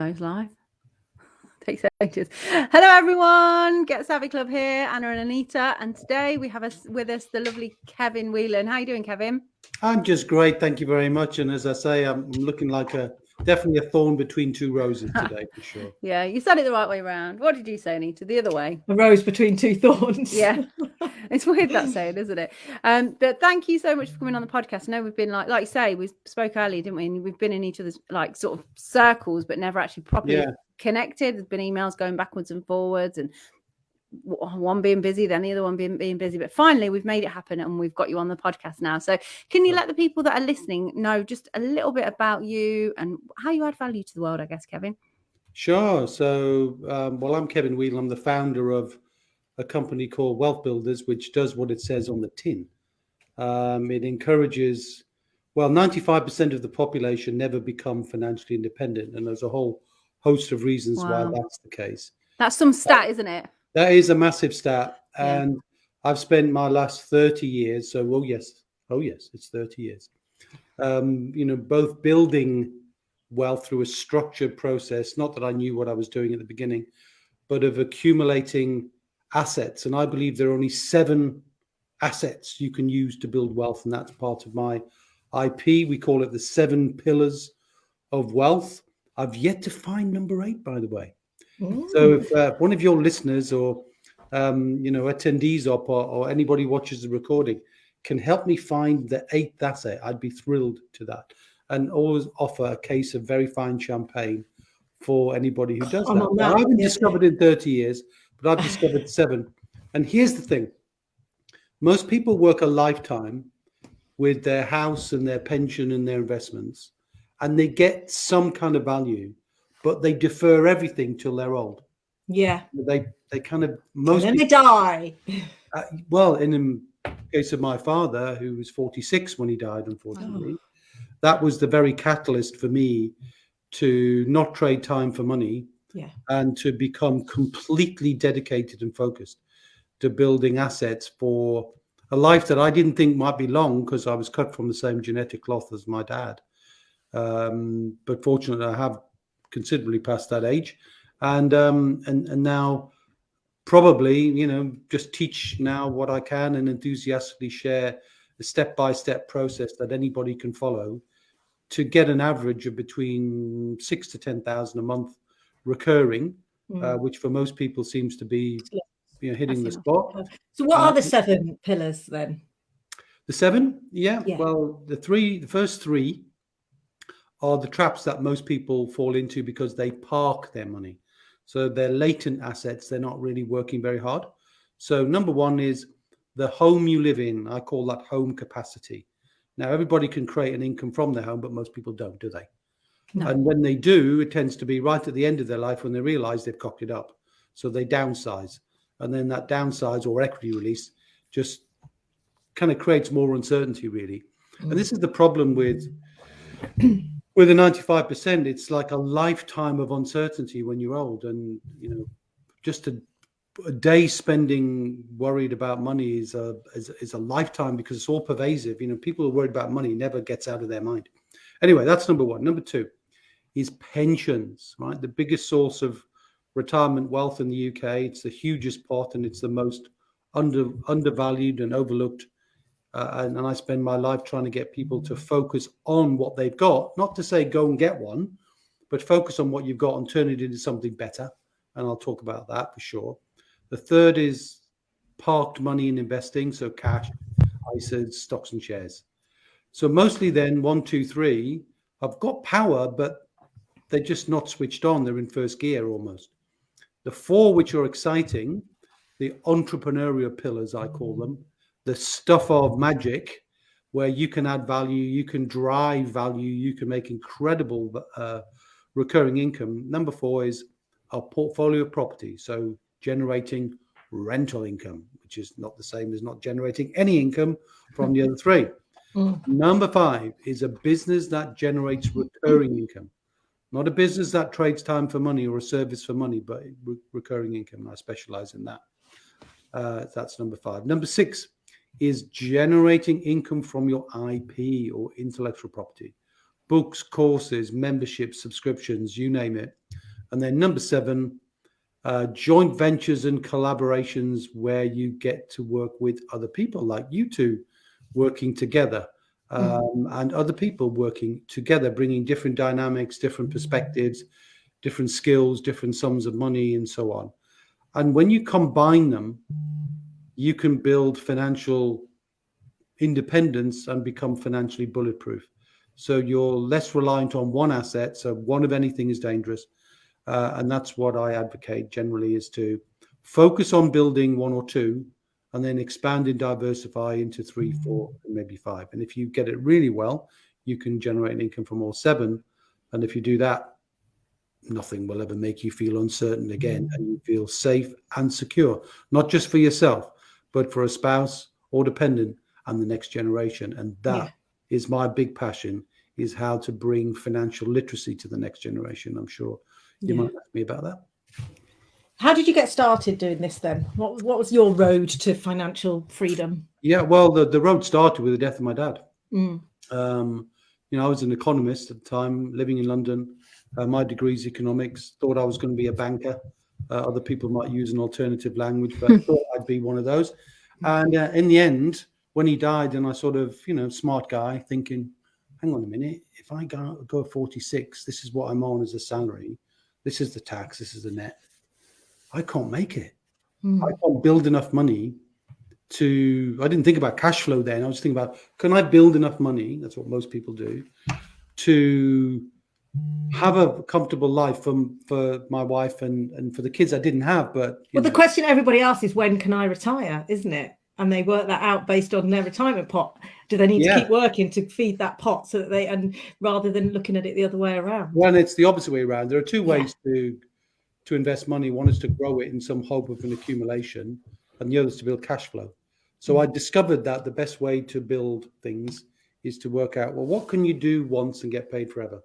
Live. Takes ages. Hello everyone, Get Savvy Club here, Anna and Anita, and today we have with us the lovely Kevin Whelan. How are you doing, Kevin? I'm just great, thank you very much. And as I say, I'm looking like definitely a thorn between two roses today, for sure. Yeah, you said it the right way around. What did you say, Anita? The other way? A rose between two thorns. Yeah, it's weird that saying, isn't it? But thank you so much for coming on the podcast. I know we've been like you say, we spoke earlier, didn't we? And we've been in each other's like sort of circles, but never actually properly connected. There's been emails going backwards and forwards, and one being busy, then the other one being busy. But finally, we've made it happen, and we've got you on the podcast now. So, can you let the people that are listening know just a little bit about you and how you add value to the world? I guess, Kevin. Sure. So, I'm Kevin Whelan. I'm the founder of a company called WealthBuilders, which does what it says on the tin. It encourages, 95% of the population never become financially independent, and there's a whole host of reasons why that's the case. That's some stat, isn't it? That is a massive stat, and I've spent my last 30 years. So, yes, it's 30 years. Both building wealth through a structured process. Not that I knew what I was doing at the beginning, but of accumulating assets. And I believe there are only 7 assets you can use to build wealth, and that's part of my IP. We call it the 7 pillars of wealth. I've yet to find number 8, by the way. So if one of your listeners or attendees or anybody watches the recording can help me find the 8th asset, I'd be thrilled to that. And always offer a case of very fine champagne for anybody who does that. I haven't discovered in 30 years, but I've discovered 7. And here's the thing. Most people work a lifetime with their house and their pension and their investments, and they get some kind of value, but they defer everything till they're old. Yeah. They kind of most. And then they die. In the case of my father, who was 46 when he died, unfortunately, that was the very catalyst for me to not trade time for money, and to become completely dedicated and focused to building assets for a life that I didn't think might be long, because I was cut from the same genetic cloth as my dad. But fortunately, I have considerably past that age, and now probably just teach now what I can and enthusiastically share a step-by-step process that anybody can follow to get an average of between 6,000 to 10,000 a month recurring, which for most people seems to be hitting the spot. So what are the 7 pillars then? The 7? Well, the first 3 are the traps that most people fall into because they park their money. So they're latent assets. They're not really working very hard. So number 1 is the home you live in. I call that home capacity. Now, everybody can create an income from their home, but most people don't, do they? No. And when they do, it tends to be right at the end of their life when they realize they've cocked it up. So they downsize. And then that downsize or equity release just kind of creates more uncertainty, really. And this is the problem with the 95%. It's like a lifetime of uncertainty when you're old. And, just a day spending worried about money is a lifetime, because it's all pervasive. People who are worried about money never gets out of their mind. Anyway, that's number 1. Number 2 is pensions, right? The biggest source of retirement wealth in the UK. It's the hugest pot, and it's the most undervalued and overlooked. And I spend my life trying to get people to focus on what they've got, not to say go and get one, but focus on what you've got and turn it into something better. And I'll talk about that for sure. The 3rd is parked money in investing, so cash, ISAs, stocks and shares. So mostly then 1, 2, 3 have got power, but they're just not switched on. They're in first gear almost. The 4, which are exciting, the entrepreneurial pillars, I call them, the stuff of magic, where you can add value, you can drive value, you can make incredible recurring income. Number 4 is a portfolio of property, so generating rental income, which is not the same as not generating any income from the other 3. Number 5 is a business that generates recurring income, not a business that trades time for money or a service for money, but recurring income. I specialize in that. That's number 5. Number 6 is generating income from your IP or intellectual property, books, courses, memberships, subscriptions, you name it. And then number 7, joint ventures and collaborations where you get to work with other people, like you two working together, and other people working together, bringing different dynamics, different perspectives, different skills, different sums of money, and so on. And when you combine them, you can build financial independence and become financially bulletproof. So you're less reliant on one asset. So one of anything is dangerous. And that's what I advocate generally, is to focus on building 1 or 2 and then expand and diversify into 3, 4, and maybe 5. And if you get it really well, you can generate an income from all 7. And if you do that, nothing will ever make you feel uncertain again. And you feel safe and secure, not just for yourself, but for a spouse or dependent and the next generation. And that is my big passion, is how to bring financial literacy to the next generation. I'm sure you might ask me about that. How did you get started doing this then? What was your road to financial freedom? Yeah, well, the road started with the death of my dad. I was an economist at the time, living in London. My degree is economics. Thought I was going to be a banker. Other people might use an alternative language, but I thought I'd be one of those. And in the end, when he died, and I sort of, smart guy thinking, hang on a minute, if I go 46, this is what I'm on as a salary. This is the tax. This is the net. I can't make it. I can't build enough money I didn't think about cash flow then. I was thinking about, can I build enough money? That's what most people do, to have a comfortable life for my wife and for the kids I didn't have. But the question everybody asks is, when can I retire? Isn't it? And they work that out based on their retirement pot. Do they need to keep working to feed that pot so that and rather than looking at it the other way around? Well, it's the opposite way around. There are 2 ways to invest money. One is to grow it in some hope of an accumulation, and the other is to build cash flow. So I discovered that the best way to build things is to work out, well, what can you do once and get paid forever?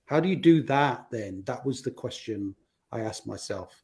How do you do that then? That was the question I asked myself.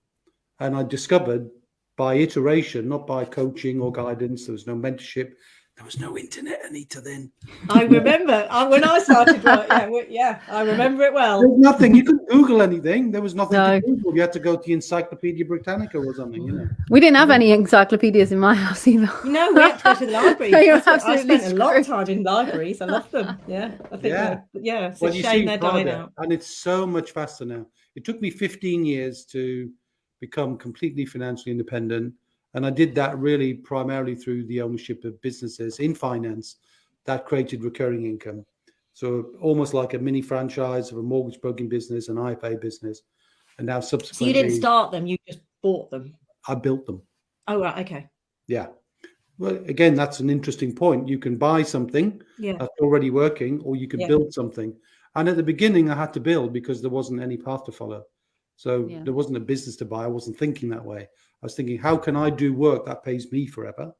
And I discovered by iteration, not by coaching or guidance, there was no mentorship, there was no internet, Anita, then. I remember when I started work. I remember it well. There was nothing. You couldn't Google anything. There was nothing to Google. You had to go to the Encyclopedia Britannica or something, We didn't have any encyclopedias in my house either. No, we had to go to the library. I spent a lot of time in libraries. I love them. Yeah, I think. It's a shame they're dying out. And it's so much faster now. It took me 15 years to become completely financially independent. And I did that really primarily through the ownership of businesses in finance that created recurring income. So almost like a mini franchise of a mortgage broking business, an IFA business, and now subsequently. So you didn't start them, you just bought them? I built them. Oh, right, okay. Yeah. Well, again, that's an interesting point. You can buy something that's already working, or you can build something. And at the beginning, I had to build because there wasn't any path to follow. So there wasn't a business to buy. I wasn't thinking that way. I was thinking, how can I do work that pays me forever?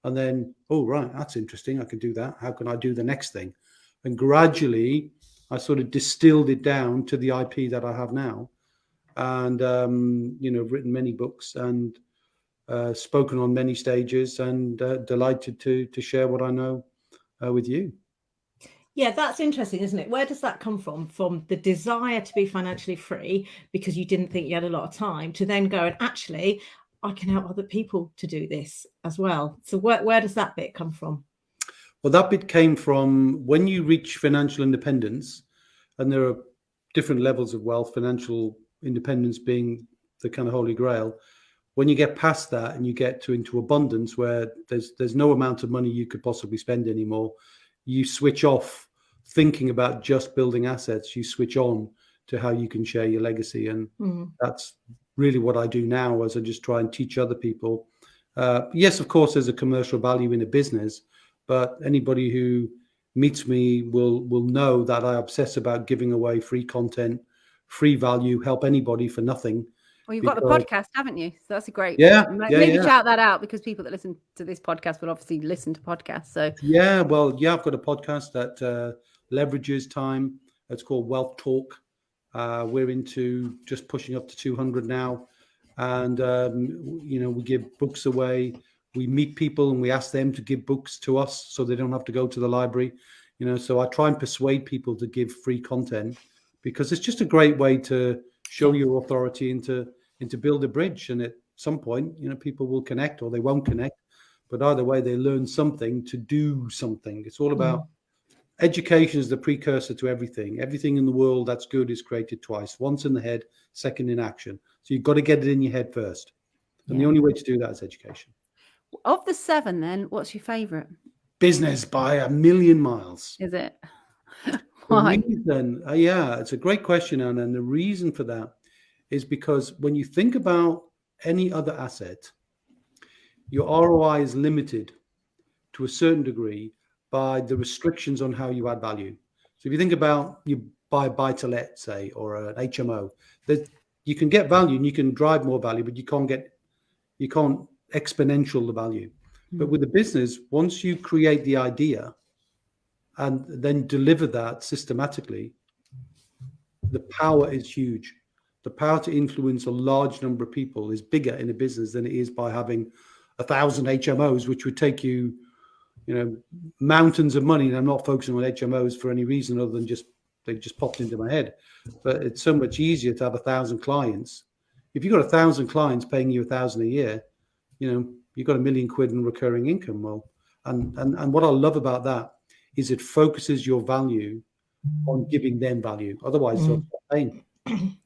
And then, oh, right, that's interesting. I can do that. How can I do the next thing? And gradually, I sort of distilled it down to the IP that I have now. And, written many books and spoken on many stages, and delighted to share what I know with you. Yeah, that's interesting, isn't it? Where does that come from? From the desire to be financially free because you didn't think you had a lot of time, to then go and actually, I can help other people to do this as well. So where does that bit come from? Well, that bit came from when you reach financial independence, and there are different levels of wealth, financial independence being the kind of holy grail. When you get past that and you get into abundance, where there's no amount of money you could possibly spend anymore, you switch off thinking about just building assets. You switch on to how you can share your legacy. And that's really what I do now, as I just try and teach other people. Yes, of course, there's a commercial value in a business, but anybody who meets me will know that I obsess about giving away free content, free value, help anybody for nothing. Well, you've got the podcast, haven't you? So that's a great. Maybe shout that out, because people that listen to this podcast will obviously listen to podcasts. So I've got a podcast that leverages time. It's called Wealth Talk. We're into just pushing up to 200 now, and we give books away. We meet people and we ask them to give books to us, so they don't have to go to the library. So I try and persuade people to give free content, because it's just a great way to show your authority and to build a bridge. And at some point, people will connect or they won't connect. But either way, they learn something to do something. It's all about education is the precursor to everything. Everything in the world that's good is created twice. Once in the head, second in action. So you've got to get it in your head first. And the only way to do that is education. Of the 7, then, what's your favourite? Business by a million miles. Is it? Why? It's a great question, Anna. And the reason for that is because when you think about any other asset, your ROI is limited to a certain degree by the restrictions on how you add value. So if you think about you buy buy-to-let, say, or an HMO, that you can get value and you can drive more value, but you can't exponential the value. But with the business, once you create the idea and then deliver that systematically, the power is huge. The power to influence a large number of people is bigger in a business than it is by having 1,000 HMOs, which would take you, mountains of money. And I'm not focusing on HMOs for any reason other than they just popped into my head. But it's so much easier to have 1,000 clients. If you've got 1,000 clients paying you 1,000 a year, you've got £1 million in recurring income. Well, and what I love about that is it focuses your value on giving them value. Otherwise, they'll stop paying.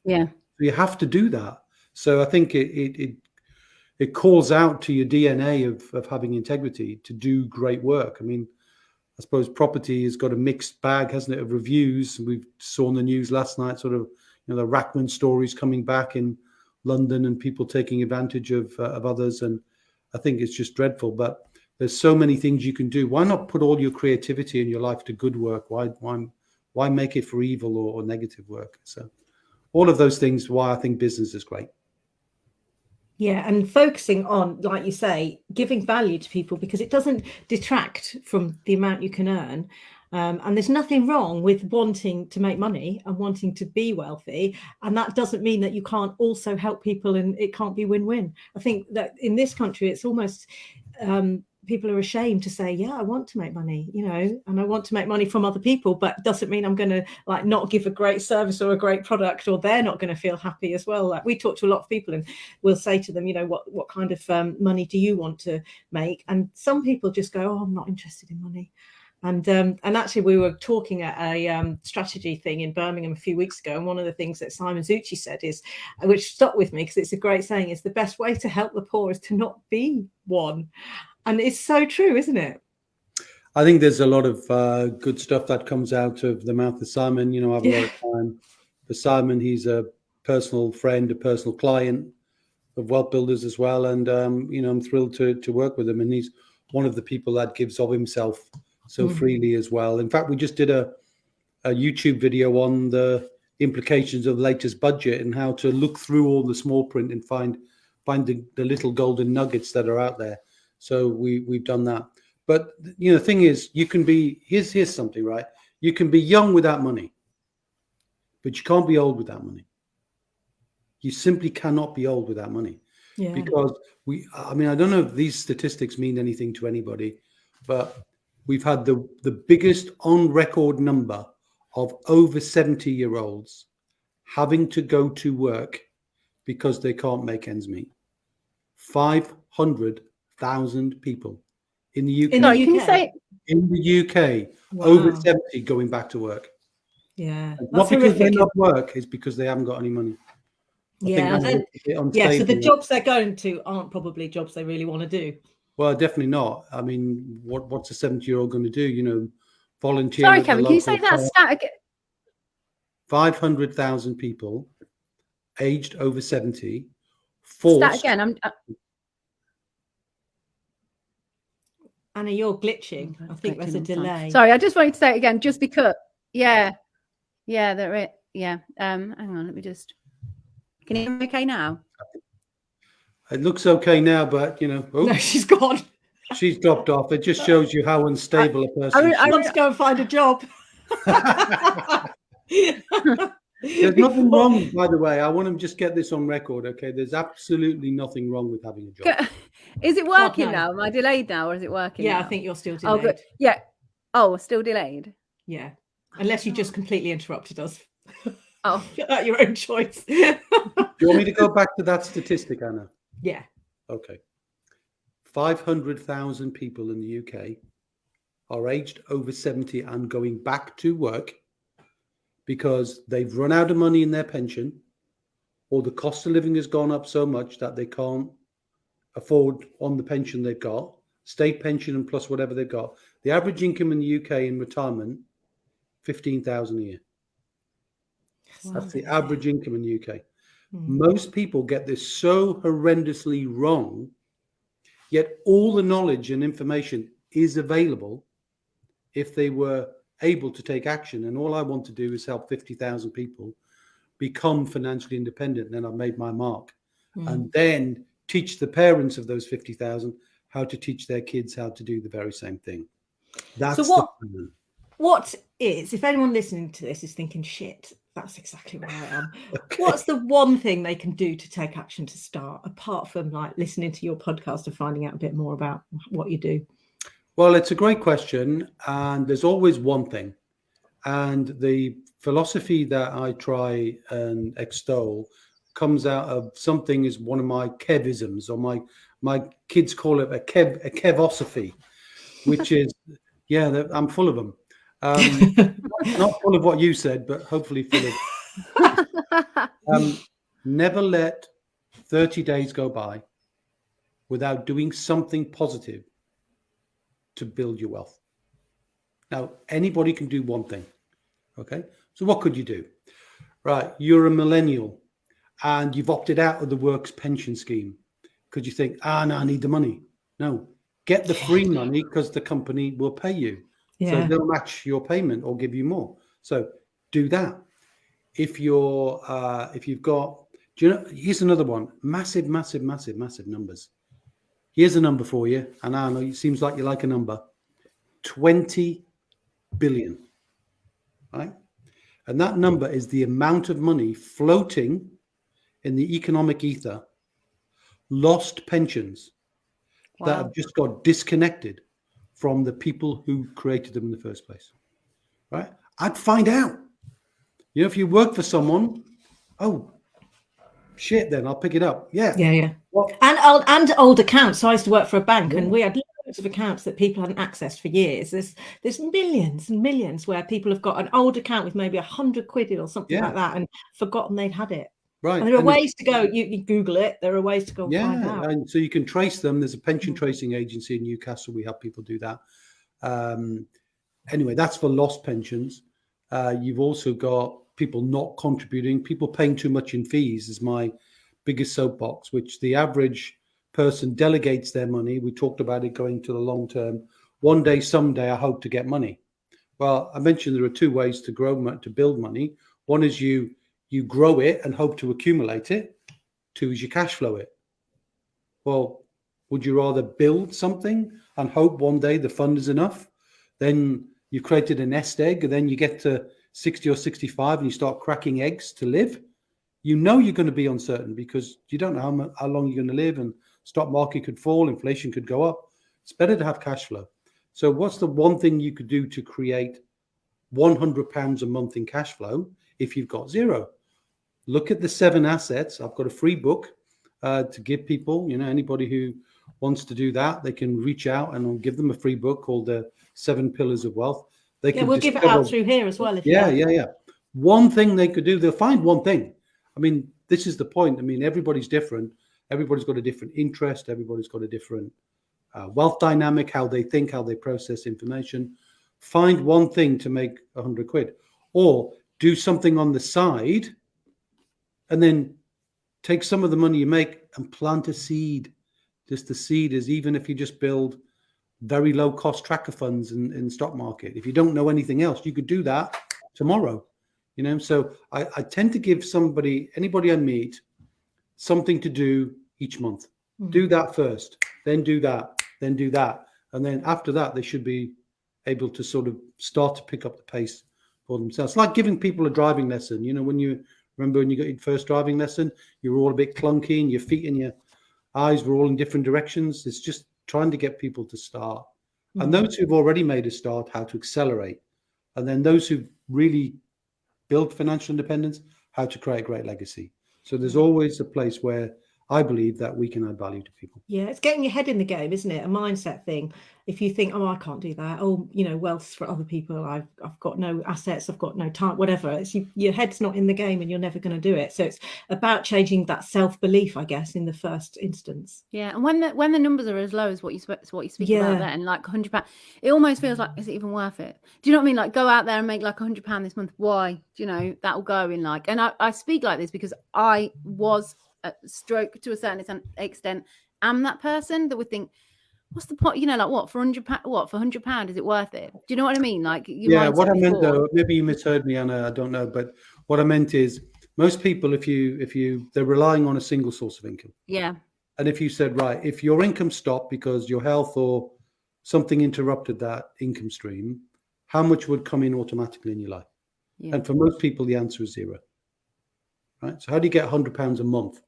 Yeah. So you have to do that. So I think it calls out to your DNA of having integrity to do great work. I mean, I suppose property has got a mixed bag, hasn't it, of reviews. We saw in the news last night, sort of, the Rackman stories coming back in London and people taking advantage of others. And I think it's just dreadful. But there's so many things you can do. Why not put all your creativity in your life to good work? Why make it for evil or negative work? So all of those things, why I think business is great. Yeah, and focusing on, like you say, giving value to people, because it doesn't detract from the amount you can earn. And there's nothing wrong with wanting to make money and wanting to be wealthy. And that doesn't mean that you can't also help people and it can't be win-win. I think that in this country, it's almost people are ashamed to say, yeah, I want to make money, and I want to make money from other people, but it doesn't mean I'm going to not give a great service or a great product, or they're not going to feel happy as well. Like we talk to a lot of people and we'll say to them, what kind of money do you want to make? And some people just go, oh, I'm not interested in money. And actually, we were talking at a strategy thing in Birmingham a few weeks ago, and one of the things that Simon Zucchi said is, which stuck with me because it's a great saying, is the best way to help the poor is to not be one. And it's so true, isn't it? I think there's a lot of good stuff that comes out of the mouth of Simon. I have a lot of time for Simon. He's a personal friend, a personal client of WealthBuilders as well. And, I'm thrilled to work with him. And he's one of the people that gives of himself so freely as well. In fact, we just did a YouTube video on the implications of the latest budget and how to look through all the small print and find the little golden nuggets that are out there. So we've done that. But, the thing is, you can be, here's something, right? You can be young without money, but you can't be old without money. You simply cannot be old without money. Yeah. Because I don't know if these statistics mean anything to anybody, but we've had the biggest on record number of over 70-year-olds having to go to work because they can't make ends meet. 500,000 people in the UK. In the UK. Can you say in the UK, over 70 going back to work. Yeah, not because they love work, it's because they haven't got any money. So the jobs they're going to aren't probably jobs they really want to do. Well, definitely not. I mean, what's a 70-year-old going to do? Volunteer. Sorry, Kevin, can you say that stat again? 500,000 people aged over 70 forced. Stat again. Anna, you're glitching. I think there's a delay. Sorry, I just wanted to say it again, just because. Yeah, there is. Yeah. Hang on, let me just. Can you hear me okay now? It looks okay now, but no, she's gone. She's dropped off. It just shows you how unstable a person is. I want to go and find a job. There's nothing wrong, by the way. I want to just get this on record, okay? There's absolutely nothing wrong with having a job. Is it working now? Am I delayed now, or is it working? Yeah, now? I think you're still delayed. Oh, good. Yeah. Oh, still delayed. Yeah, unless you just completely interrupted us. Oh, at your own choice. Do you want me to go back to that statistic, Anna? Yeah. Okay. 500,000 people in the UK are aged over 70 and going back to work because they've run out of money in their pension, or the cost of living has gone up so much that they can't afford on the pension they've got, state pension and plus whatever they've got. The average income in the UK in retirement, 15,000 a year. Wow. That's the average income in the UK. Most people get this so horrendously wrong, yet all the knowledge and information is available if they were able to take action. And all I want to do is help 50,000 people become financially independent. And then I've made my mark. And then teach the parents of those 50,000 how to teach their kids how to do the very same thing. That's so what is, if anyone listening to this is thinking, shit, that's exactly where I am. Okay. What's the one thing they can do to take action to start, apart from like listening to your podcast and finding out a bit more about what you do? Well, it's a great question. And there's always one thing. And the philosophy that I try and extol comes out of something is one of my Kevisms, or my kids call it a Kevosophy, which is, yeah, I'm full of them. Not full of what you said, but hopefully full of. Never let 30 days go by without doing something positive to build your wealth. Now, anybody can do one thing. Okay. So what could you do? Right. You're a millennial and you've opted out of the works pension scheme because you think, no, I need the money. No, get the free money because the company will pay you. Yeah. So they'll match your payment or give you more. So do that. If you've got, do you know, here's another one, massive numbers. Here's a number for you. And I know it seems like you like a number, 20 billion, right? And that number is the amount of money floating in the economic ether, lost pensions that have just got disconnected from the people who created them in the first place, right? I'd find out. You know, if you work for someone, oh, shit, then I'll pick it up. Yeah. What? And old accounts. So I used to work for a bank, and we had loads of accounts that people hadn't accessed for years. There's millions and millions where people have got an old account with maybe 100 quid in or something like that and forgotten they'd had it. Right. And there are ways to go. You Google it. There are ways to go find out. And so you can trace them. There's a pension tracing agency in Newcastle. We help people do that. Anyway, that's for lost pensions. You've also got people not contributing, people paying too much in fees is my biggest soapbox, which the average person delegates their money. We talked about it going to the long term. One day, someday, I hope to get money. Well, I mentioned there are two ways to build money. One is you grow it and hope to accumulate it. Two is you cash flow it. Well, would you rather build something and hope one day the fund is enough? Then you've created a nest egg, and then you get to 60 or 65 and you start cracking eggs to live. You know you're going to be uncertain because you don't know how long you're going to live, and stock market could fall, inflation could go up. It's better to have cash flow. So what's the one thing you could do to create £100 a month in cash flow if you've got zero? Look at the 7 assets. I've got a free book to give people. You know, anybody who wants to do that, they can reach out and I'll give them a free book called the 7 Pillars of Wealth. They can we'll give it out through here as well. If yeah. One thing they could do, they'll find one thing. I mean, this is the point. I mean, everybody's different. Everybody's got a different interest. Everybody's got a different wealth dynamic, how they think, how they process information. Find one thing to make 100 quid, or do something on the side and then take some of the money you make and plant a seed. Just the seed is, even if you just build very low cost tracker funds in the stock market. If you don't know anything else, you could do that tomorrow. You know, so I tend to give anybody I meet, something to do each month. Do that first, then do that, then do that. And then after that, they should be able to sort of start to pick up the pace for themselves. It's like giving people a driving lesson. You know, when you got your first driving lesson, you were all a bit clunky and your feet and your eyes were all in different directions. It's just trying to get people to start. And those who've already made a start, how to accelerate. And then those who've really build financial independence, how to create a great legacy. So there's always a place where I believe that we can add value to people. Yeah, it's getting your head in the game, isn't it? A mindset thing. If you think, oh, I can't do that. Oh, wealth's for other people. I've got no assets. I've got no time. Whatever. It's your head's not in the game, and you're never going to do it. So it's about changing that self-belief, I guess, in the first instance. Yeah, and when the numbers are as low as what you speak about then, like £100, it almost feels like, is it even worth it? Do you know what I mean? Like, go out there and make like £100 this month. Why? That will go in like. And I speak like this because I was stroke to a certain extent. I'm that person that would think, what's the point? Like what for £100? What for £100? Is it worth it? Do you know what I mean? Like, what I meant though, maybe you misheard me, Anna. I don't know, but what I meant is most people, if they're relying on a single source of income. Yeah. And if you said, right, if your income stopped because your health or something interrupted that income stream, how much would come in automatically in your life? Yeah. And for most people, the answer is zero. Right. So how do you get £100 a month?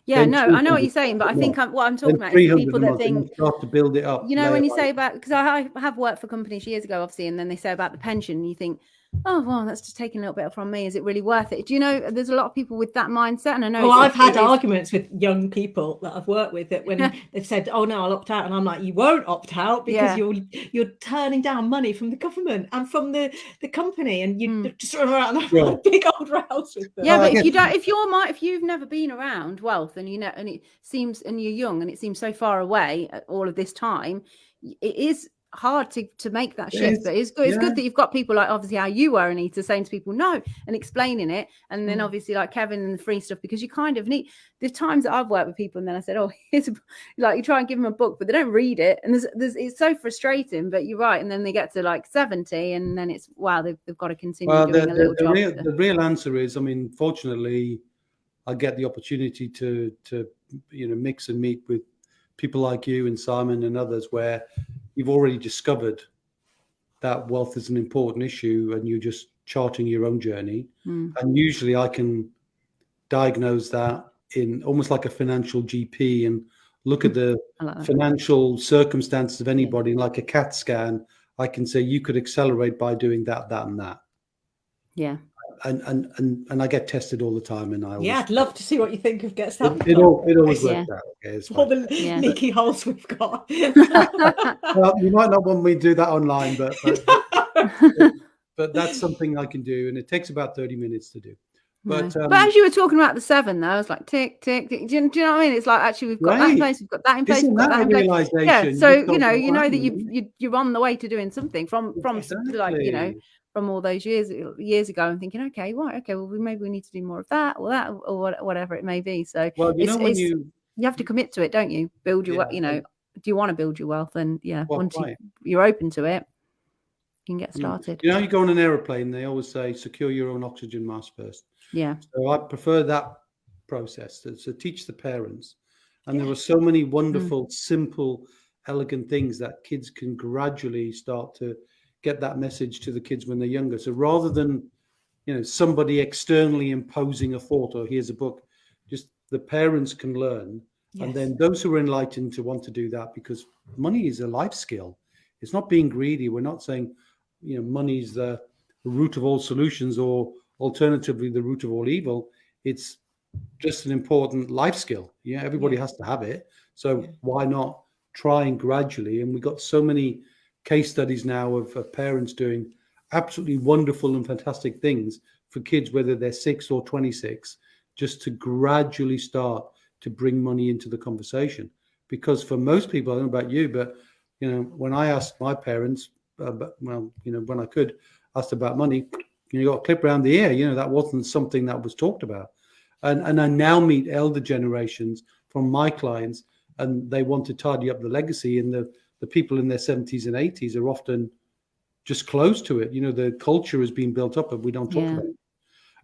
Yeah, no, I know what you're saying, but I think what I'm talking about is people that think start to build it up. When you say about, because I have worked for companies years ago, obviously, and then they say about the pension, and you think, oh, well, that's just taking a little bit from me. Is it really worth it? Do you know, there's a lot of people with that mindset, and I know. Well, I've had arguments with young people that I've worked with that when they've said, oh, no, I'll opt out. And I'm like, you won't opt out because you're turning down money from the government and from the company, and you just run around a big old rouse with them. Yeah, but if you've never been around wealth and and it seems, and you're young and it seems so far away at all of this time, it is hard to make that shift. But it's good. It's good that you've got people like obviously how you were, Anita, saying to people no and explaining it, and then obviously like Kevin and the free stuff, because you kind of need. There's times that I've worked with people and then I said, oh, here's like you try and give them a book but they don't read it, and there's it's so frustrating. But you're right, and then they get to like 70 and then it's wow, they've got to continue doing a little job. The real answer is, I mean, fortunately I get the opportunity to mix and meet with people like you and Simon and others where you've already discovered that wealth is an important issue and you're just charting your own journey. And usually I can diagnose that in almost like a financial GP and look at the financial circumstances of anybody, like a CAT scan. I can say you could accelerate by doing that, that, and that. Yeah. And I get tested all the time, and I'd love to see what you think of gets happened. It always works out. Okay, all the leaky holes we've got. Well, you might not want me to do that online, but that's something I can do, and it takes about 30 minutes to do. But as you were talking about the 7, though, I was like tick, tick, tick. Do you know what I mean? It's like actually we've got that in place, we've got that in place, we've got that in place. Yeah, so you know that you're on the way to doing something from like from all those years ago, and thinking, okay, well, maybe we need to do more of that or whatever it may be. So you have to commit to it, don't you? Build your, do you want to build your wealth? And once you're open to it, you can get started. You go on an aeroplane, they always say secure your own oxygen mask first. Yeah. So I prefer that process to teach the parents. And there are so many wonderful, simple, elegant things that kids can gradually start to get that message to the kids when they're younger. So rather than, somebody externally imposing a thought or here's a book, just the parents can learn. Yes. And then those who are enlightened to want to do that, because money is a life skill. It's not being greedy. We're not saying, money is the root of all solutions or alternatively the root of all evil. It's just an important life skill. Everybody has to have it. So why not trying gradually? And we got so many case studies now of parents doing absolutely wonderful and fantastic things for kids, whether they're 6 or 26, just to gradually start to bring money into the conversation. Because for most people, I don't know about you, but when I asked my parents, when I could, asked about money, you got a clip around the ear. That wasn't something that was talked about. And I now meet elder generations from my clients, and they want to tidy up the legacy, and the people in their 70s and 80s are often just close to it. The culture has been built up and we don't talk about it.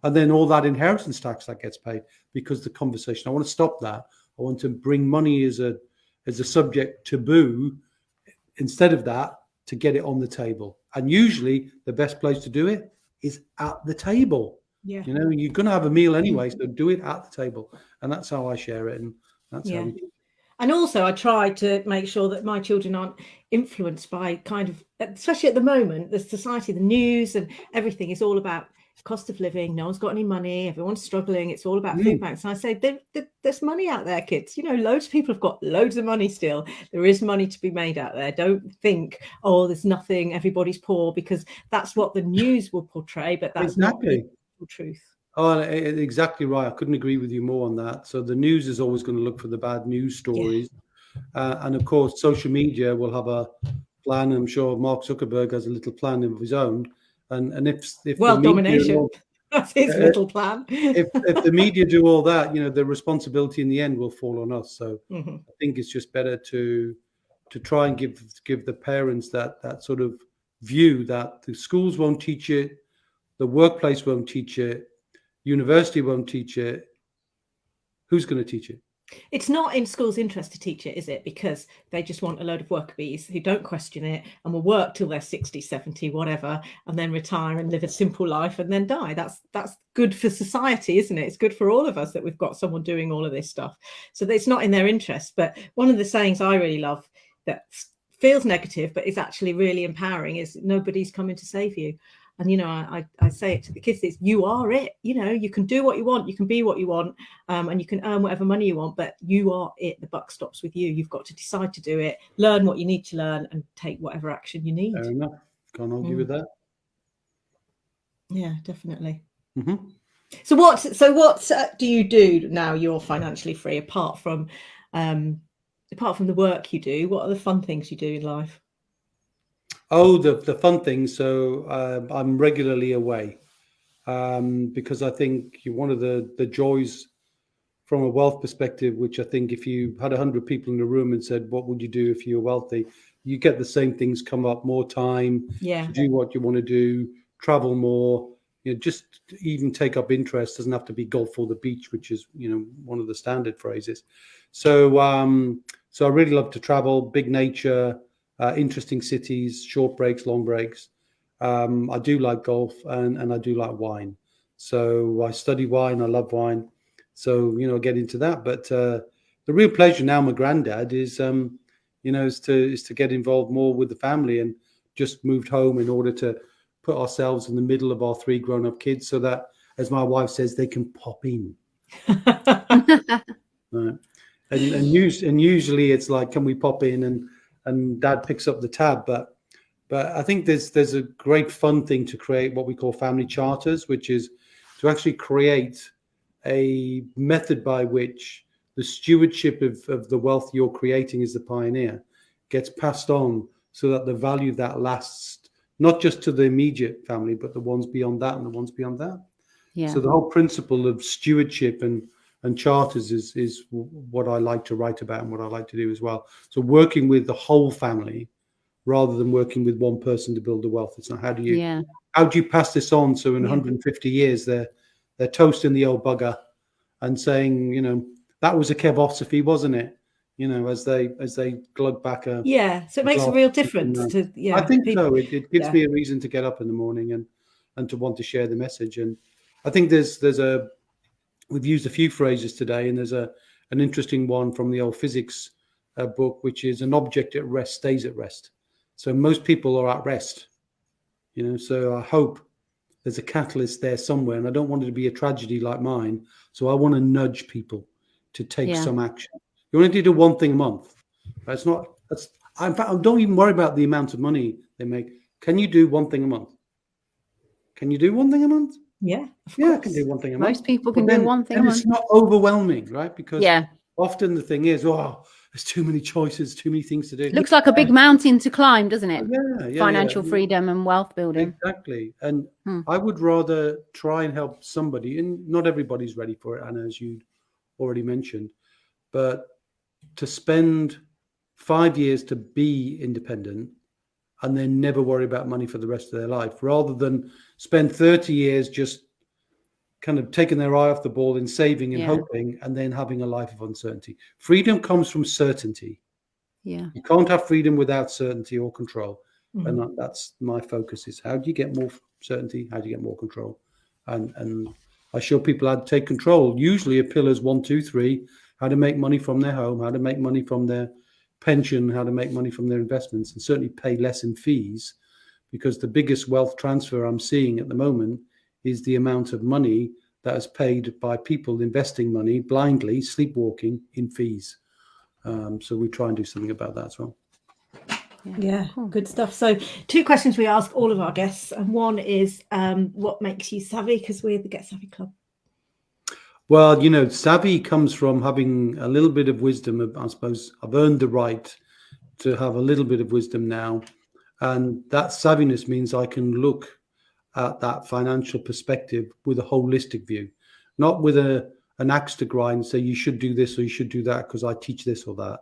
And then all that inheritance tax that gets paid because the conversation, I want to stop that. I want to bring money as a subject taboo instead of that, to get it on the table. And usually the best place to do it is at the table. Yeah. You're going to have a meal anyway, so do it at the table. And that's how I share it. And that's how we do it. And also I try to make sure that my children aren't influenced by kind of, especially at the moment, the society, the news and everything is all about cost of living, no one's got any money, everyone's struggling, it's all about food banks. And I say, there's money out there, kids. You know, loads of people have got loads of money still. There is money to be made out there. Don't think, oh, there's nothing, everybody's poor, because that's what the news will portray, but that's not the truth. Oh, exactly right. I couldn't agree with you more on that. So the news is always going to look for the bad news stories. And of course, social media will have a plan. I'm sure Mark Zuckerberg has a little plan of his own. And if world domination, that's his little plan. if the media do all that, you know, the responsibility in the end will fall on us. So I think it's just better to try and give the parents that sort of view that the schools won't teach it, the workplace won't teach it, university won't teach it. Who's going to teach it? It's not in schools' interest to teach it, is it? Because they just want a load of worker bees who don't question it and will work till they're 60, 70, whatever, and then retire and live a simple life and then die. That's good for society, isn't it? It's good for all of us that we've got someone doing all of this stuff. So it's not in their interest. But one of the sayings I really love that feels negative, but is actually really empowering, is nobody's coming to save you. And, you know, I say it to the kids, is you are it. You know, you can do what you want, you can be what you want, and you can earn whatever money you want, but you are it. The buck stops with you. You've got to decide to do it, learn what you need to learn, and take whatever action you need. Fair enough. Can't argue with that. Yeah, definitely. So what do you do now you're financially free, apart from the work you do? What are the fun things you do in life? Oh, the fun thing. So I'm regularly away because I think one of the joys from a wealth perspective, which I think if you had 100 people in a room and said, what would you do if you were wealthy? You get the same things come up: more time, to do what you want to do, travel more, you know, just even take up interest. Doesn't have to be golf or the beach, which is, you know, one of the standard phrases. So I really love to travel, big nature, interesting cities, short breaks, long breaks. I do like golf and I do like wine. So I study wine. I love wine. So, you know, get into that. But the real pleasure now, my granddad, is, you know, is to get involved more with the family, and just moved home in order to put ourselves in the middle of our 3 grown-up kids, so that, as my wife says, they can pop in. Right. And usually it's like, can we pop in? And dad picks up the tab. But I think there's a great fun thing to create what we call family charters, which is to actually create a method by which the stewardship of the wealth you're creating as the pioneer gets passed on, so that the value of that lasts not just to the immediate family, but the ones beyond that and the ones beyond that. Yeah. So the whole principle of stewardship and charters is what I like to write about and what I like to do as well. So working with the whole family rather than working with one person to build the wealth. It's not how do you pass this on, so in 150 years they're toasting the old bugger and saying, you know, that was a Kevosophy, wasn't it? You know, as they glug back a so it makes a real difference to I think people, so. It gives me a reason to get up in the morning and to want to share the message. And I think we've used a few phrases today, and there's an interesting one from the old physics book, which is an object at rest stays at rest. So most people are at rest, you know. So I hope there's a catalyst there somewhere, and I don't want it to be a tragedy like mine. So I want to nudge people to take some action. You only need to do one thing a month. That's not. That's. In fact, don't even worry about the amount of money they make. Can you do one thing a month? Can you do one thing a month? Yeah, I can do one thing a month. Most people can do one thing a month. It's not overwhelming, right? Because often the thing is, there's too many choices, too many things to do. It looks like a big mountain to climb, doesn't it? Financial freedom and wealth building. Exactly. And I would rather try and help somebody, and not everybody's ready for it, Anna, as you already mentioned, but to spend 5 years to be independent and then never worry about money for the rest of their life, rather than spend 30 years just kind of taking their eye off the ball in saving and hoping, and then having a life of uncertainty. Freedom comes from certainty. Yeah. You can't have freedom without certainty or control. And that's my focus, is how do you get more certainty? How do you get more control? And I show people how to take control, usually of pillars 1, 2, 3, how to make money from their home, how to make money from their pension, how to make money from their investments, and certainly pay less in fees, because the biggest wealth transfer I'm seeing at the moment is the amount of money that is paid by people investing money blindly, sleepwalking in fees. So we try and do something about that as well. Yeah, cool. Good stuff. So 2 questions we ask all of our guests, and one is what makes you savvy, because we're the Get Savvy Club. Well, savvy comes from having a little bit of wisdom. I suppose I've earned the right to have a little bit of wisdom now, and that savviness means I can look at that financial perspective with a holistic view, not with an axe to grind and say you should do this or you should do that because I teach this or that,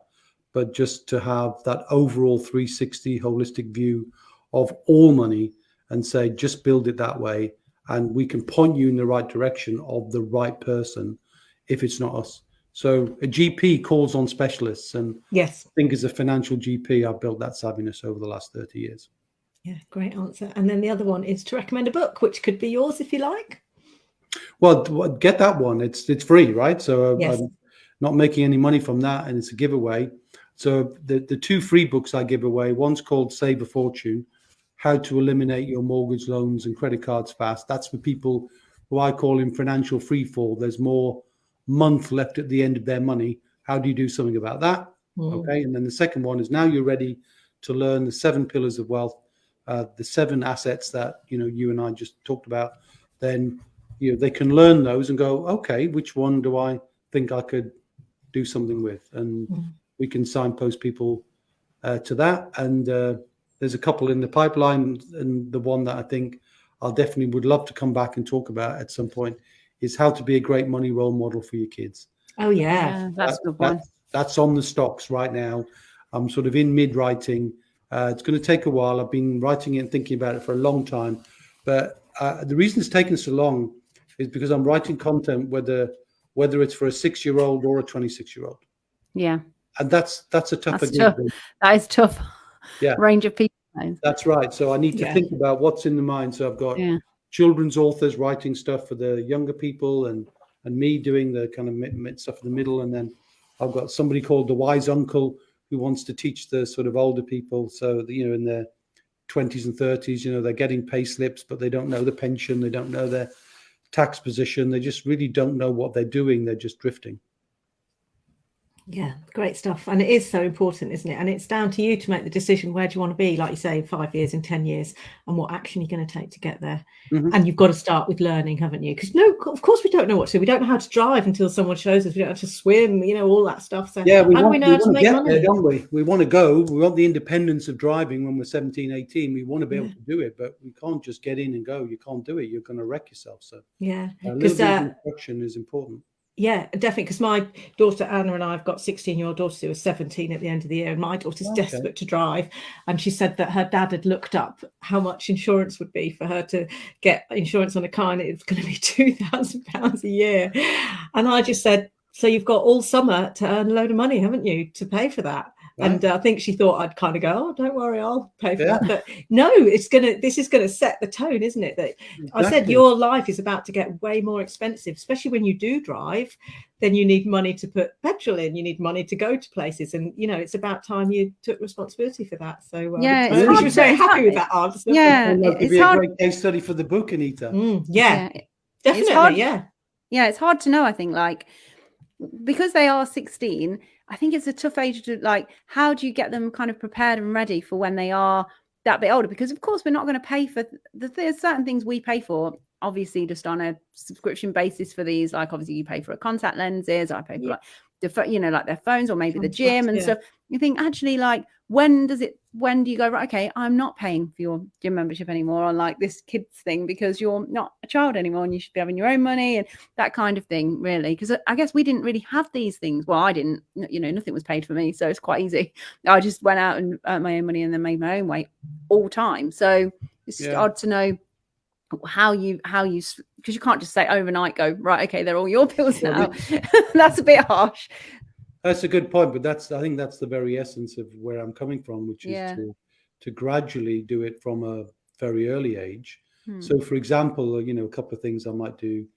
but just to have that overall 360 holistic view of all money and say, just build it that way. And we can point you in the right direction of the right person if it's not us. So a GP calls on specialists. And yes, I think as a financial GP, I've built that savviness over the last 30 years. Yeah, great answer. And then the other one is to recommend a book, which could be yours if you like. Well, get that one. It's free, right? So yes. I'm not making any money from that, and it's a giveaway. So the 2 free books I give away, one's called Save a Fortune, How to Eliminate Your Mortgage Loans and Credit Cards Fast. That's for people who I call in financial freefall. There's more month left at the end of their money. How do you do something about that? Okay. And then the second one is, now you're ready to learn the 7 pillars of wealth, the 7 assets that you and I just talked about. Then they can learn those and go, okay, which one do I think I could do something with? And we can signpost people to that. And there's a couple in the pipeline, and the one that I think I'll definitely would love to come back and talk about at some point is how to be a great money role model for your kids. Oh yeah, that's a good one. That's on the stocks right now. I'm sort of in mid-writing. It's going to take a while. I've been writing it and thinking about it for a long time. But the reason it's taken so long is because I'm writing content, whether it's for a 6-year-old or a 26-year-old. Yeah. And that's a tougher gig. That is tough. Yeah. Range of people. That's right. So I need to think about what's in the mind. So I've got children's authors writing stuff for the younger people, and me doing the kind of stuff in the middle. And then I've got somebody called the wise uncle who wants to teach the sort of older people. So, in their 20s and 30s, they're getting pay slips, but they don't know the pension. They don't know their tax position. They just really don't know what they're doing. They're just drifting. Yeah, great stuff. And it is so important, isn't it? And it's down to you to make the decision, where do you want to be, like you say, in 5 years, in 10 years, and what action you're going to take to get there. And you've got to start with learning, haven't you? Because of course we don't know what to do. We don't know how to drive until someone shows us. We don't know how to swim, all that stuff. So yeah, we want to make get money? There, don't we? We want to go. We want the independence of driving when we're 17, 18. We want to be able to do it, but we can't just get in and go. You can't do it. You're going to wreck yourself. So yeah, a little bit of instruction is important. Yeah, definitely. Because my daughter Anna and I have got 16-year-old daughters who are 17 at the end of the year, and my daughter's desperate to drive. And she said that her dad had looked up how much insurance would be for her to get insurance on a car, and it was going to be £2,000 a year. And I just said, so you've got all summer to earn a load of money, haven't you, to pay for that? Right. And I think she thought I'd kind of go, oh, don't worry, I'll pay for that. But no, this is going to set the tone, isn't it? That exactly. I said your life is about to get way more expensive, especially when you do drive. Then you need money to put petrol in. You need money to go to places, and it's about time you took responsibility for that. So she was very happy with that answer. Yeah, it's a great case study for the book, Anita. Definitely. It's hard to know. I think because they are 16. I think it's a tough age to how do you get them kind of prepared and ready for when they are that bit older? Because of course we're not going to pay for there's certain things we pay for, obviously just on a subscription basis for these. Like obviously you pay for contact lenses, I pay for their phones, or maybe the gym and stuff. You think actually when do you go, right, okay, I'm not paying for your gym membership anymore on this kids thing, because you're not a child anymore and you should be having your own money and that kind of thing, really. Because I guess we didn't really have these things. Well, I didn't, nothing was paid for me, so it's quite easy. I just went out and earned my own money and then made my own way all time. So it's just odd to know how you because you can't just say overnight go, right, okay, they're all your bills now. That's a bit harsh. That's a good point, but I think that's the very essence of where I'm coming from, which is to gradually do it from a very early age. So, for example, a couple of things I might do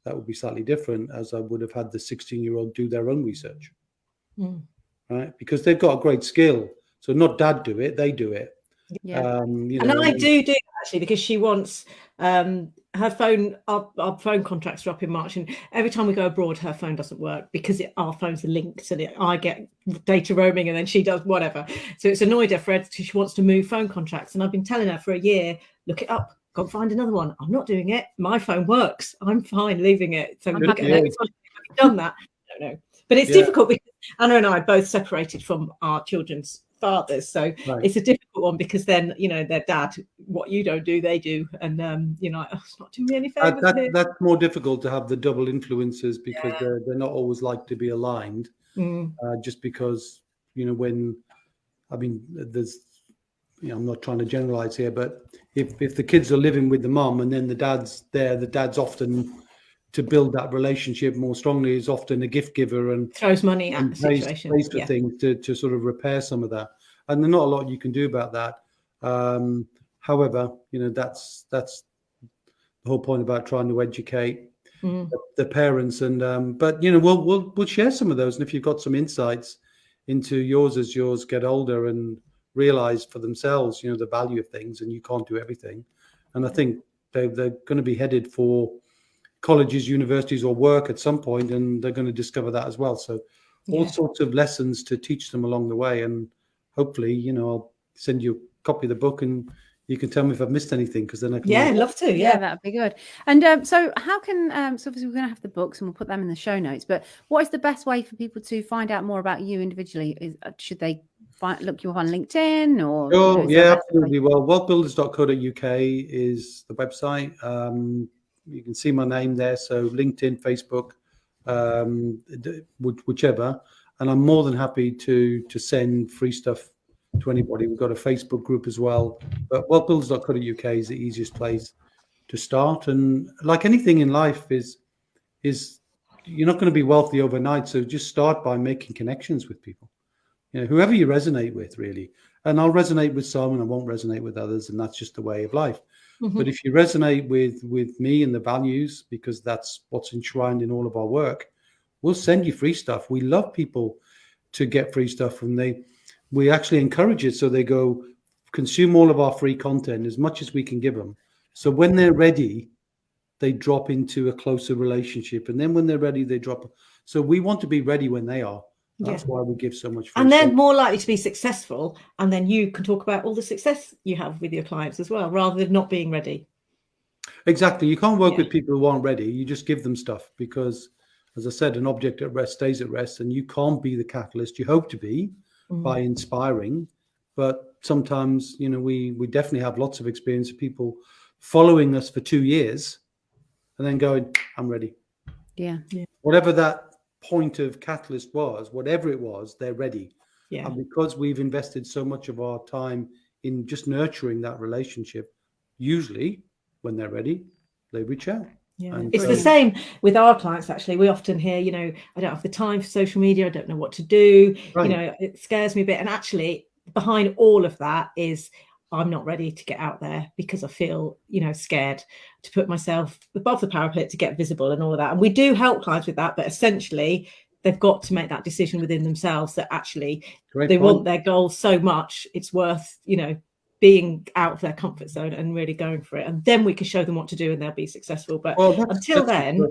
that would be slightly different, as I would have had the 16-year-old do their own research, right? Because they've got a great skill. So not dad do it, they do it. And I do actually, because she wants her phone, our phone contracts are up in March, and every time we go abroad, her phone doesn't work because our phones are linked, and I get data roaming, and then she does whatever. So it's annoyed her because she wants to move phone contracts, and I've been telling her for a year, look it up, go and find another one. I'm not doing it. My phone works. I'm fine leaving it. So look at it. I've done that. I don't know, but it's difficult because Anna and I are both separated from our children's fathers, so it's a difficult one because then their dad, what you don't do they do, and it's not doing me any favors. That's more difficult to have the double influences because they're not always like to be aligned, just because when there's I'm not trying to generalize here, but if the kids are living with the mom and then the dad's there, the dad's often, to build that relationship more strongly, is often a gift giver and throws money at the situation, pays for things to sort of repair some of that. And there's not a lot you can do about that. However, that's the whole point about trying to educate the parents. And but we'll share some of those. And if you've got some insights into yours as yours get older and realize for themselves, the value of things, and you can't do everything. And I think they're going to be headed for colleges, universities, or work at some point, and they're going to discover that as well. So all sorts of lessons to teach them along the way. And hopefully, I'll send you a copy of the book and you can tell me if I've missed anything, because then I can. Yeah, love to. Yeah, that'd be good. And so how can, so obviously we're going to have the books and we'll put them in the show notes, but what is the best way for people to find out more about you individually? Should they look you up on LinkedIn or? Oh, yeah, absolutely. Well, wealthbuilders.co.uk is the website. You can see my name there. So LinkedIn, Facebook, whichever. And I'm more than happy to send free stuff to anybody. We've got a Facebook group as well. But wealthbuilders.co.uk is the easiest place to start. And like anything in life is you're not going to be wealthy overnight. So just start by making connections with people. Whoever you resonate with, really. And I'll resonate with some and I won't resonate with others. And that's just the way of life. Mm-hmm. But if you resonate with me and the values, because that's what's enshrined in all of our work, we'll send you free stuff. We love people to get free stuff, and we actually encourage it. So they go consume all of our free content as much as we can give them. So when they're ready, they drop into a closer relationship. And then when they're ready, they drop. So we want to be ready when they are. That's why we give so much free and they're stuff. more likely to be successful, and then you can talk about all the success you have with your clients as well, rather than not being ready. Exactly. You can't work with people who aren't ready. You just give them stuff because, as I said, an object at rest stays at rest, and you can't be the catalyst. You hope to be by inspiring, but sometimes, we definitely have lots of experience of people following us for 2 years and then going, I'm ready. Yeah. Whatever that point of catalyst was, whatever it was, they're ready. And because we've invested so much of our time in just nurturing that relationship, usually when they're ready, they reach out. It's the same with our clients. Actually, we often hear, I don't have the time for social media, I don't know what to do, it scares me a bit. And actually behind all of that is, I'm not ready to get out there because I feel, scared to put myself above the parapet to get visible and all of that. And we do help clients with that, but essentially they've got to make that decision within themselves that actually want their goals so much, it's worth, being out of their comfort zone and really going for it. And then we can show them what to do and they'll be successful. But until then.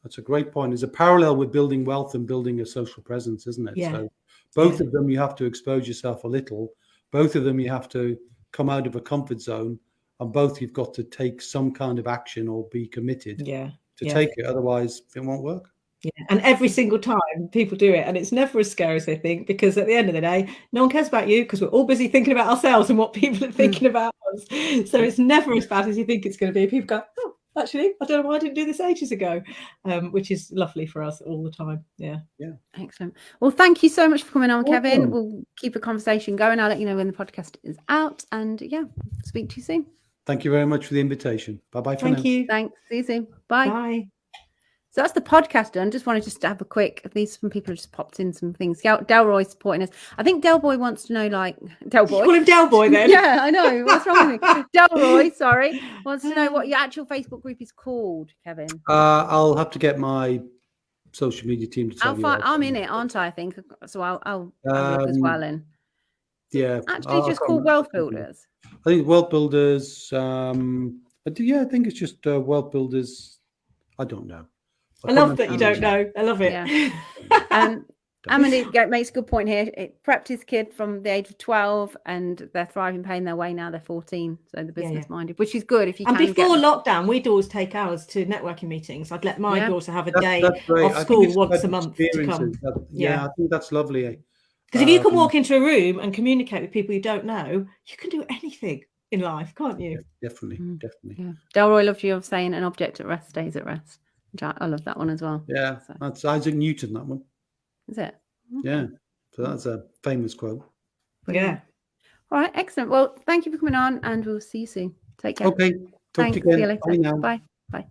That's a great point. There's a parallel with building wealth and building a social presence, isn't it? So both of them, you have to expose yourself a little. Both of them, you have to come out of a comfort zone, and both you've got to take some kind of action or be committed to take it. Otherwise it won't work. And every single time people do it, and it's never as scary as they think, because at the end of the day, no one cares about you because we're all busy thinking about ourselves and what people are thinking about us. So it's never as bad as you think it's going to be. People go, oh, actually, I don't know why I didn't do this ages ago, which is lovely for us all the time. Yeah. Excellent. Well, thank you so much for coming on, Kevin. We'll keep a conversation going. I'll let you know when the podcast is out, and speak to you soon. Thank you very much for the invitation. Bye-bye for now. Thank you. Thanks. See you soon. Bye. Bye. So that's the podcast done. Just wanted to have a quick, some people have just popped in some things. Delroy's supporting us. I think Delboy wants to know, Delboy. You call him Delboy then? Yeah, I know. What's wrong with me? Delroy, sorry, wants to know what your actual Facebook group is called, Kevin. I'll have to get my social media team to tell you. I'm in it, aren't I think? So I'll look as well. And yeah, actually just called WealthBuilders. I think WealthBuilders, I think it's just WealthBuilders. I don't know. I love that you don't know. I love it. Yeah. Amanda makes a good point here. It prepped his kid from the age of 12, and they're thriving, paying their way now. They're 14, so the business minded, which is good if you can. And before lockdown, we'd always take ours to networking meetings. I'd let my daughter have a day off school once a month to come. I think that's lovely. Because if you can walk into a room and communicate with people you don't know, you can do anything in life, can't you? Yeah, definitely. Yeah. Delroy loves you of saying an object at rest stays at rest. I love that one as well. Yeah, that's Isaac Newton, that one. Is it? Okay. Yeah, so that's a famous quote. Brilliant. All right, excellent. Well, thank you for coming on, and we'll see you soon. Take care. Okay, talk to you again. See you later. Bye.